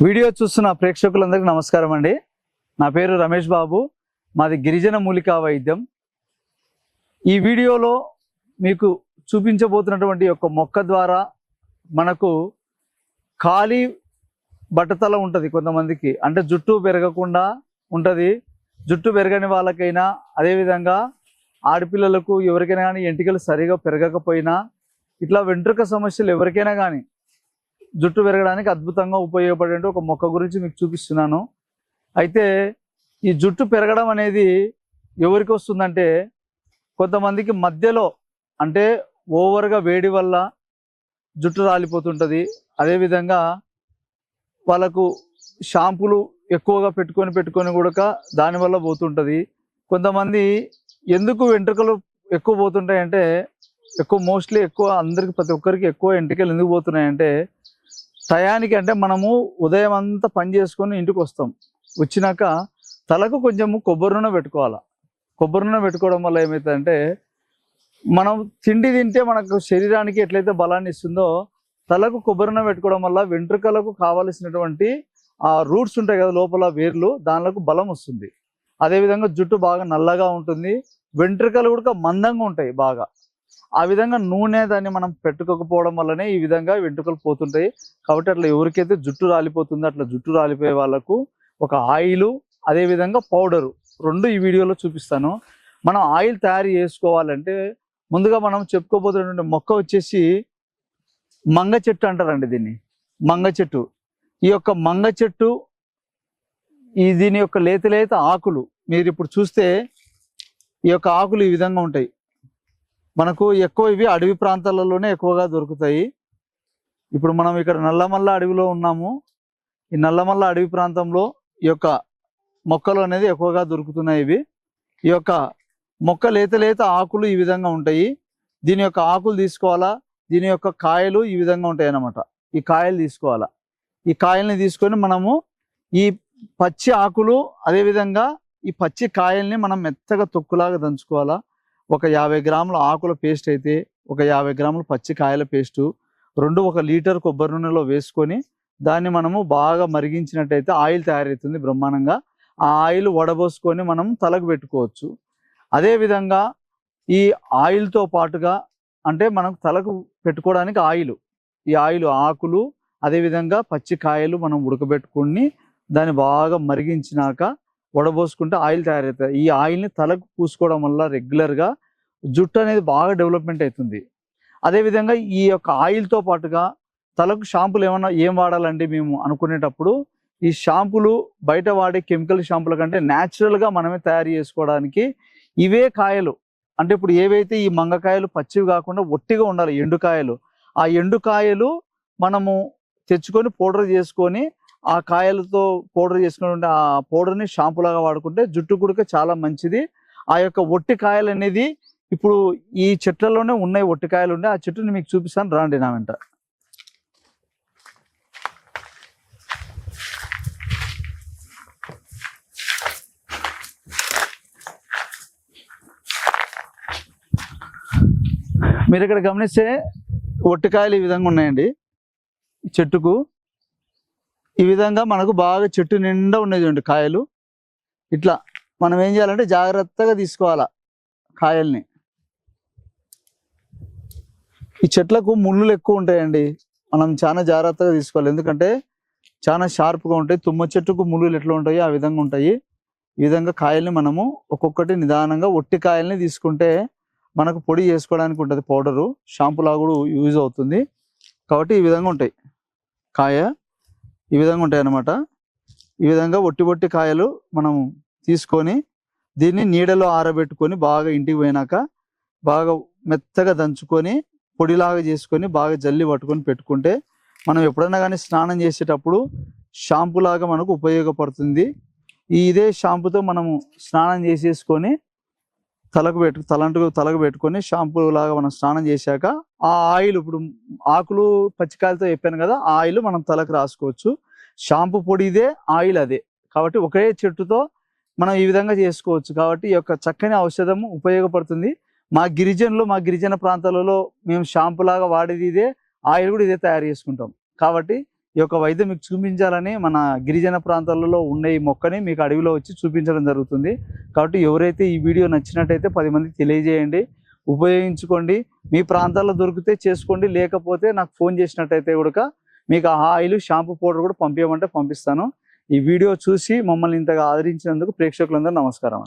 Video చూస్తున్న ప్రేక్షకులందరికీ నమస్కారం అండి. నా పేరు రమేష్ బాబు. మాది గిరిజన మూలికా వైద్యం. ఈ వీడియోలో మీకు చూపించబోతున్నటువంటి ఒక మొక్క ద్వారా మనకు ఖాళీ బట్టతల ఉంటుంది. కొంతమందికి అంటే జుట్టు పెరగకుండా ఉంటుంది. జుట్టు పెరగని వాళ్ళకైనా, అదేవిధంగా ఆడపిల్లలకు ఎవరికైనా కానీ ఎంటికలు సరిగా పెరగకపోయినా, ఇట్లా వెంట్రుక సమస్యలు ఎవరికైనా కానీ జుట్టు పెరగడానికి అద్భుతంగా ఉపయోగపడే ఒక మొక్క గురించి మీకు చూపిస్తున్నాను. అయితే ఈ జుట్టు పెరగడం అనేది ఎవరికి వస్తుందంటే, కొంతమందికి మధ్యలో అంటే ఓవర్గా వేడి వల్ల జుట్టు రాలిపోతుంటుంది. అదేవిధంగా వాళ్ళకు షాంపూలు ఎక్కువగా పెట్టుకొని కూడా దానివల్ల పోతుంటుంది. కొంతమంది ఎందుకు వెంట్రుకలు ఎక్కువ పోతుంటాయంటే, మోస్ట్లీ అందరికి ప్రతి ఒక్కరికి ఎక్కువ వెంట్రుకలు ఎందుకు పోతున్నాయంటే, టయానికి అంటే మనము ఉదయం అంతా పని చేసుకొని ఇంటికి వస్తాం. వచ్చినాక తలకు కొంచెము కొబ్బరి నూనె పెట్టుకోవాలి. కొబ్బరి నూనె పెట్టుకోవడం వల్ల ఏమవుతుందంటే, మనం తిండి తింటే మనకు శరీరానికి ఎట్లయితే బలాన్ని ఇస్తుందో, తలకు కొబ్బరి నూనె పెట్టుకోవడం వల్ల వెంట్రుకలకు కావలసినటువంటి ఆ రూట్స్ ఉంటాయి కదా లోపల వేర్లు, దానిలకు బలం వస్తుంది. అదేవిధంగా జుట్టు బాగా నల్లగా ఉంటుంది. వెంట్రుకలు కూడా మందంగా ఉంటాయి బాగా. ఆ విధంగా నూనె దాన్ని మనం పెట్టుకోకపోవడం వల్లనే ఈ విధంగా వెంట్రుకలు పోతుంటాయి. కాబట్టి అట్లా ఎవరికైతే జుట్టు రాలిపోతుందో, అట్లా జుట్టు రాలిపోయే వాళ్ళకు ఒక ఆయిల్, అదేవిధంగా పౌడరు రెండు ఈ వీడియోలో చూపిస్తాను. మనం ఆయిల్ తయారు చేసుకోవాలంటే ముందుగా మనం చెప్పుకోబోతున్నటువంటి మొక్క వచ్చేసి మంగ చెట్టు అంటారండి. దీన్ని మంగ చెట్టు. ఈ యొక్క మంగ చెట్టు దీని యొక్క లేత ఆకులు మీరు ఇప్పుడు చూస్తే ఈ యొక్క ఆకులు ఈ విధంగా ఉంటాయి. మనకు ఎక్కువ ఇవి అడవి ప్రాంతాలలోనే ఎక్కువగా దొరుకుతాయి. ఇప్పుడు మనం ఇక్కడ నల్లమల్ల అడవిలో ఉన్నాము. ఈ నల్లమల్ల అడవి ప్రాంతంలో ఈ యొక్క మొక్కలు అనేది ఎక్కువగా దొరుకుతున్నాయి. ఇవి ఈ యొక్క మొక్క లేత ఆకులు ఈ విధంగా ఉంటాయి. దీని యొక్క ఆకులు తీసుకోవాలా. దీని యొక్క కాయలు ఈ విధంగా ఉంటాయి అన్నమాట. ఈ కాయలు తీసుకోవాలా. ఈ కాయల్ని తీసుకొని మనము ఈ పచ్చి ఆకులు, అదేవిధంగా ఈ పచ్చి కాయల్ని మనం మెత్తగా తొక్కులాగా దంచుకోవాలా. ఒక 50 గ్రాముల ఆకుల పేస్ట్ అయితే, ఒక 50 గ్రాముల పచ్చి కాయల పేస్టు, 1 లీటర్ కొబ్బరి నూనెలో వేసుకొని దాన్ని మనము బాగా మరిగించినట్టయితే ఆయిల్ తయారవుతుంది బ్రహ్మాండంగా. ఆ ఆయిల్ వడబోసుకొని మనం తలకు పెట్టుకోవచ్చు. అదేవిధంగా ఈ ఆయిల్తో పాటుగా అంటే మనకు తలకు పెట్టుకోవడానికి ఆయిల్, ఈ ఆయిల్ ఆకులు, అదేవిధంగా పచ్చి కాయలు మనం ఉడకబెట్టుకొని దాన్ని బాగా మరిగించినాక వడబోసుకుంటే ఆయిల్ తయారవుతుంది. ఈ ఆయిల్ని తలకు పూసుకోవడం వల్ల రెగ్యులర్గా జుట్టు అనేది బాగా డెవలప్మెంట్ అవుతుంది. అదేవిధంగా ఈ యొక్క ఆయిల్తో పాటుగా తలకు షాంపులు ఏం వాడాలండి మేము అనుకునేటప్పుడు, ఈ షాంపులు బయట వాడే కెమికల్ షాంపుల కంటే న్యాచురల్గా మనమే తయారు చేసుకోవడానికి ఇవే కాయలు అంటే ఇప్పుడు ఏవైతే ఈ మంగకాయలు పచ్చివి కాకుండా ఒట్టిగా ఉండాలి ఎండుకాయలు, ఆ ఎండుకాయలు మనము తెచ్చుకొని పౌడర్ చేసుకొని ఆ కాయలతో పౌడర్ చేసుకుని ఆ పౌడర్ని షాంపూ లాగా వాడుకుంటే జుట్టు కూడా చాలా మంచిది. ఆ యొక్క ఒట్టి కాయలు అనేది ఇప్పుడు ఈ చెట్లలోనే ఉన్నాయి. ఒట్టి కాయలు ఉన్నాయి. ఆ చెట్టుని మీకు చూపిస్తాను, రాండి నా వెంట. మీరు ఇక్కడ గమనిస్తే ఒట్టికాయలు ఈ విధంగా ఉన్నాయండి. చెట్టుకు ఈ విధంగా మనకు బాగా చెట్టు నిండా ఉన్నాయి చూడండి కాయలు. ఇట్లా మనం ఏం చేయాలంటే జాగ్రత్తగా తీసుకోవాలా కాయల్ని. ఈ చెట్లకు ముళ్ళులు ఎక్కువ ఉంటాయండి, మనం చాలా జాగ్రత్తగా తీసుకోవాలి. ఎందుకంటే చాలా షార్ప్గా ఉంటాయి. తుమ్మ చెట్టుకు ముళ్ళులు ఎట్లా ఉంటాయి ఆ విధంగా ఉంటాయి. ఈ విధంగా కాయల్ని మనము ఒక్కొక్కటి నిదానంగా ఒట్టి కాయల్ని తీసుకుంటే మనకు పొడి చేసుకోవడానికి ఉంటుంది. పౌడరు షాంపూలా కూడా యూజ్ అవుతుంది. కాబట్టి ఈ విధంగా ఉంటాయి కాయ, ఈ విధంగా ఉంటాయి అన్నమాట. ఈ విధంగా ఒట్టి కాయలు మనం తీసుకొని దీన్ని నీడలో ఆరబెట్టుకొని బాగా ఇంటికి పోయినాక బాగా మెత్తగా దంచుకొని పొడిలాగా చేసుకొని బాగా జల్లి పట్టుకొని పెట్టుకుంటే మనం ఎప్పుడైనా కానీ స్నానం చేసేటప్పుడు షాంపూ లాగా మనకు ఉపయోగపడుతుంది. ఇదే షాంపూతో మనము స్నానం చేసేసుకొని తలకు పెట్టుకొని షాంపూ లాగా మనం స్నానం చేశాక ఆ ఆయిల్, ఇప్పుడు ఆకులు పచ్చికాయలతో చెప్పాను కదా, ఆ ఆయిల్ మనం తలకు రాసుకోవచ్చు. షాంపూ పొడి ఇదే, ఆయిల్ అదే. కాబట్టి ఒకే చెట్టుతో మనం ఈ విధంగా చేసుకోవచ్చు. కాబట్టి ఈ యొక్క చక్కని ఔషధము ఉపయోగపడుతుంది. మా గిరిజన ప్రాంతాలలో మేము షాంపూ లాగా వాడేది ఇదే, ఆయిల్ కూడా ఇదే తయారు చేసుకుంటాం. కాబట్టి ఈ యొక్క వైద్యం మీకు చూపించాలని మన గిరిజన ప్రాంతాలలో ఉన్న ఈ మొక్కని మీకు అడవిలో వచ్చి చూపించడం జరుగుతుంది. కాబట్టి ఎవరైతే ఈ వీడియో నచ్చినట్టయితే 10 మందికి తెలియజేయండి, ఉపయోగించుకోండి. మీ ప్రాంతాల్లో దొరికితే చేసుకోండి, లేకపోతే నాకు ఫోన్ చేసినట్టయితే కూడా మీకు ఆ ఆయిల్, షాంపూ, పౌడర్ కూడా పంపించమంటే పంపిస్తాను. ఈ వీడియో చూసి మమ్మల్ని ఇంతగా ఆదరించినందుకు ప్రేక్షకులందరూ నమస్కారం అండి.